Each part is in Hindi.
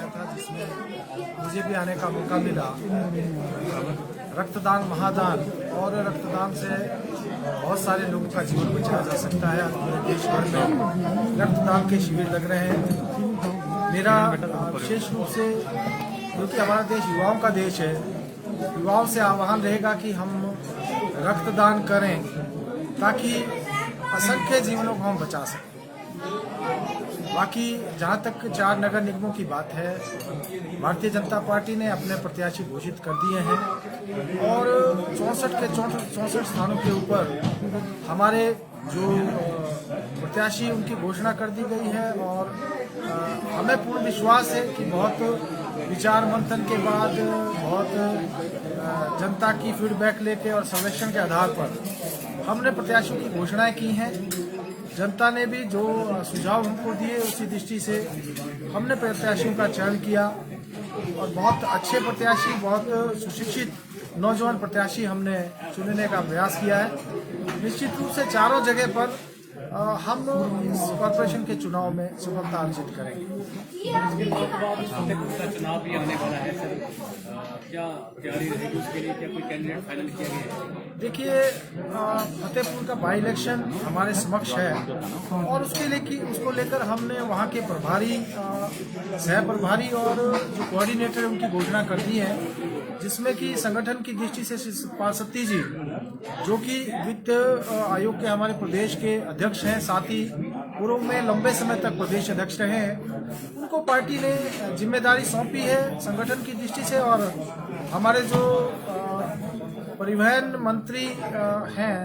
आया था जिसमें मुझे भी आने का मौका मिला। रक्तदान महादान, और रक्तदान से बहुत सारे लोगों का जीवन बचाया जा सकता है। पूरे देश भर में रक्तदान के शिविर लग रहे हैं। मेरा विशेष रूप से, क्योंकि हमारा देश युवाओं का देश है, युवाओं से आह्वान रहेगा कि हम रक्तदान करें ताकि असंख्य जीवनों को हम बचा सकें। बाकी जहाँ तक 4 नगर निगमों की बात है, भारतीय जनता पार्टी ने अपने प्रत्याशी घोषित कर दिए हैं और 64 के 64 स्थानों के ऊपर हमारे जो प्रत्याशी उनकी घोषणा कर दी गई है। और हमें पूर्ण विश्वास है कि बहुत विचार मंथन के बाद, बहुत जनता की फीडबैक लेके और सर्वेक्षण के आधार पर हमने प्रत्याशियों की घोषणाएं की हैं। जनता ने भी जो सुझाव हमको दिए उसी दृष्टि से हमने प्रत्याशियों का चयन किया और बहुत अच्छे प्रत्याशी, बहुत सुशिक्षित नौजवान प्रत्याशी हमने चुनने का प्रयास किया है। निश्चित रूप से चारों जगह पर हम इस कॉर्पोरेशन के चुनाव में सफलता अर्जित करेंगे। फतेहपुर का चुनाव भी आने वाला है सर, क्या तैयारी रहेगी उसके लिए? क्या कोई कैंडिडेट फाइनल किया गया है? देखिए, फतेहपुर का बाई इलेक्शन हमारे समक्ष है और उसको लेकर हमने वहाँ के प्रभारी, सह प्रभारी और जो कोऑर्डिनेटर है उनकी घोषणा कर दी है, जिसमें कि संगठन की दृष्टि से श्री सुखपाल सत्ती जी, जो कि वित्त आयोग के हमारे प्रदेश के अध्यक्ष हैं, साथ ही पूर्व में लंबे समय तक प्रदेश अध्यक्ष रहे हैं, उनको पार्टी ने जिम्मेदारी सौंपी है संगठन की दृष्टि से। और हमारे जो परिवहन मंत्री हैं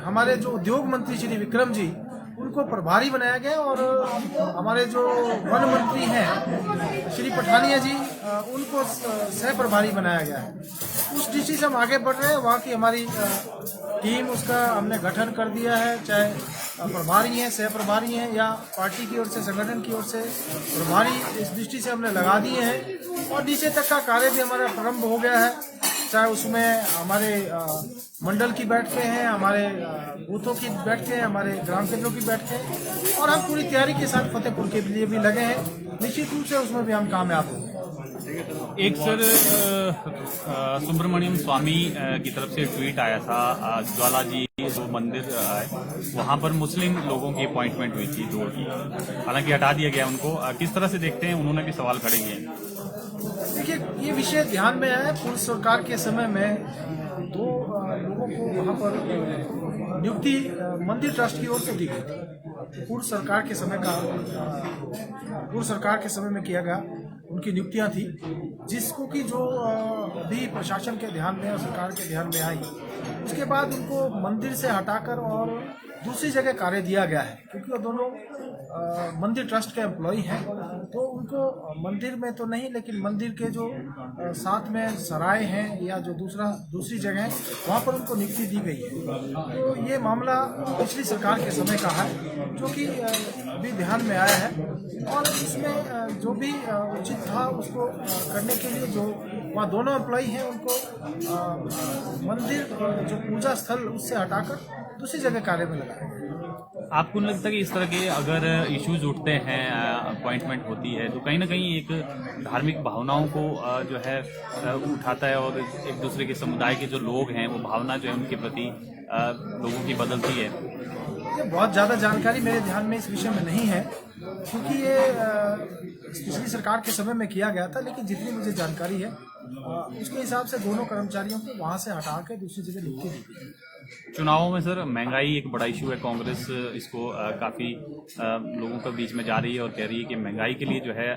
हमारे जो उद्योग मंत्री श्री विक्रम जी, उनको प्रभारी बनाया गया और हमारे जो वन मंत्री हैं श्री पठानिया जी, उनको सह प्रभारी बनाया गया है। उस दृष्टि से हम आगे बढ़ रहे हैं। वहाँ की हमारी टीम, उसका हमने गठन कर दिया है, चाहे प्रभारी हैं, सह प्रभारी हैं या पार्टी की ओर से, संगठन की ओर से प्रभारी, इस दृष्टि से हमने लगा दिए हैं और नीचे तक का कार्य भी हमारा प्रारंभ हो गया है। चाहे उसमें हमारे मंडल की बैठकें हैं, हमारे बूथों की बैठकें हैं, हमारे ग्राम केंद्रों की बैठकें हैं और हम पूरी तैयारी के साथ फतेहपुर के लिए भी लगे हैं। निश्चित रूप से उसमें भी हम कामयाब होंगे। एक सर सुब्रमण्यम स्वामी की तरफ से ट्वीट आया था, ज्वाला जी जो मंदिर है वहां पर मुस्लिम लोगों की अपॉइंटमेंट हुई थी 2 की, हालांकि हटा दिया गया उनको। किस तरह से देखते हैं? उन्होंने भी सवाल खड़े किए। देखिए, ये विषय ध्यान में है। पूर्व सरकार के समय में 2 लोगों को वहाँ पर नियुक्ति मंदिर ट्रस्ट की ओर से दी गई थी। पूर्व सरकार के समय में किया गया, उनकी नियुक्तियां थी, जिसको कि जो अभी प्रशासन के ध्यान में और सरकार के ध्यान में आई, उसके बाद उनको मंदिर से हटाकर और दूसरी जगह कार्य दिया गया है। क्योंकि वो दोनों मंदिर ट्रस्ट के एम्प्लॉई हैं, तो उनको मंदिर में तो नहीं, लेकिन मंदिर के जो साथ में सराय हैं या जो दूसरी जगह है, वहाँ पर उनको नियुक्ति दी गई है। तो ये मामला पिछली सरकार के समय का है, जो कि अभी ध्यान में आया है और इसमें जो भी उचित था उसको करने के लिए जो वहाँ दोनों एम्प्लॉई हैं उनको मंदिर जो पूजा स्थल उससे हटाकर दूसरी जगह कार्य में लगाया गया। आपको नहीं लगता कि इस तरह के अगर इश्यूज उठते हैं, अपॉइंटमेंट होती है, तो कहीं ना कहीं एक धार्मिक भावनाओं को जो है उठाता है और एक दूसरे के समुदाय के जो लोग हैं वो भावना जो है उनके प्रति लोगों की बदलती है? ये बहुत ज़्यादा जानकारी मेरे ध्यान में इस विषय में नहीं है, क्योंकि ये पिछली सरकार के समय में किया गया था। लेकिन जितनी मुझे जानकारी है उसके हिसाब से दोनों कर्मचारियों को वहाँ से हटा के दूसरी जगह नियुक्ति दी गई। चुनावों में सर महंगाई एक बड़ा इशू है। कांग्रेस इसको काफ़ी लोगों के बीच में जा रही है और कह रही है कि महंगाई के लिए जो है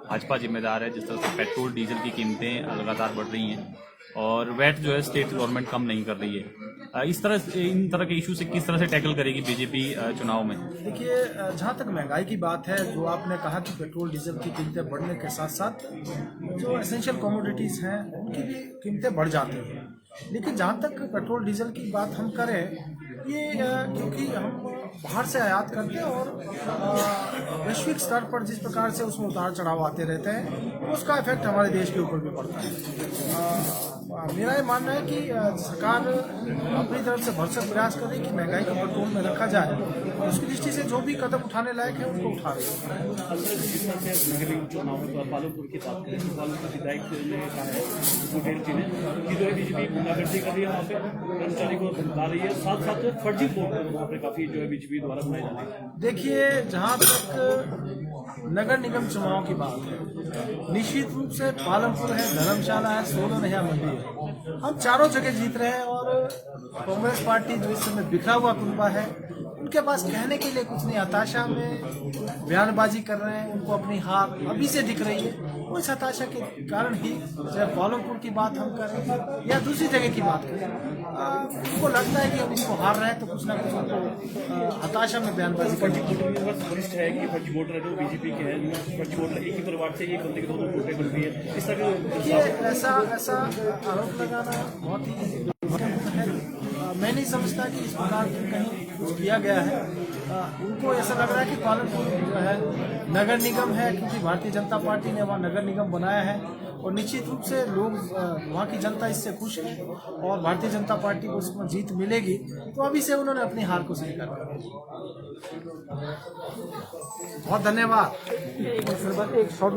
भाजपा जिम्मेदार है। जिस तरह से पेट्रोल डीजल की कीमतें लगातार बढ़ रही हैं और वैट जो है स्टेट गवर्नमेंट कम नहीं कर रही है। इन तरह के इशू से किस तरह से टैकल करेगी बीजेपी चुनाव में? देखिए, जहाँ तक महंगाई की बात है, जो आपने कहा कि पेट्रोल डीजल की कीमतें बढ़ने के साथ साथ जो एसेंशियल कमोडिटीज़ हैं उनकी भी कीमतें बढ़ जाती हैं। लेकिन जहाँ तक पेट्रोल डीजल की बात हम करें, ये क्योंकि हम बाहर से आयात करते हैं और वैश्विक स्तर पर जिस प्रकार से उसमें उतार चढ़ाव आते रहते हैं उसका इफेक्ट हमारे देश के ऊपर भी पड़ता है। मेरा ये मानना है कि सरकार अपनी तरफ से भरसक प्रयास करे कि महंगाई को कंट्रोल में रखा जाए। उसकी दृष्टि से जो भी कदम उठाने लायक है उनको उठा रही है। जिस तरह से नगर निगम चुनाव में पालमपुर की बात करें तो पालमपुर विधायक ने कहा है मुठेर जी ने कि जो है बीजेपी गुंडागर्दी कर रही है, वहाँ पे कर्मचारी को धमका रही है, साथ साथ फर्जी बोर्ड वहाँ पे काफी जो है बीजेपी द्वारा बनाई जा रही है। देखिए, जहाँ तक नगर निगम चुनाव की बात है, निश्चित रूप से पालमपुर है, धर्मशाला है, सोलन है या मंडी है, हम चारों जगह जीत रहे हैं। और कांग्रेस पार्टी जो इस समय बिखरा हुआ कुनबा है, उनके पास कहने के लिए कुछ नहीं, हताशा में बयानबाजी कर रहे हैं, उनको अपनी हार अभी से दिख रही है। वो इस हताशा के कारण ही चाहे पालमपुर की बात हम करें या दूसरी जगह की बात करें, उनको लगता है कि अब इनको हार रहे हैं तो कुछ ना कुछ उनको हताशा में बयानबाजी फर्जी वोटर वरिष्ठ है कि फर्जी वोटर है जो बीजेपी के हैं, फर्जी वोटर एक ही परिवार से एक बंदे के दो वोटें बनती है, इस तरह ये ऐसा आरोप लगाना बहुत ही है। मैं नहीं समझता कि इस प्रकार की कहीं कुछ किया गया है। उनको ऐसा लग रहा है कि पालमपुर जो है नगर निगम है, क्योंकि भारतीय जनता पार्टी ने वहाँ नगर निगम बनाया है और निश्चित रूप से लोग वहाँ की जनता इससे खुश है और भारतीय जनता पार्टी को उसमें जीत मिलेगी, तो अभी से उन्होंने अपनी हार को स्वीकार कर लिया। बहुत धन्यवाद। एक शॉर्ट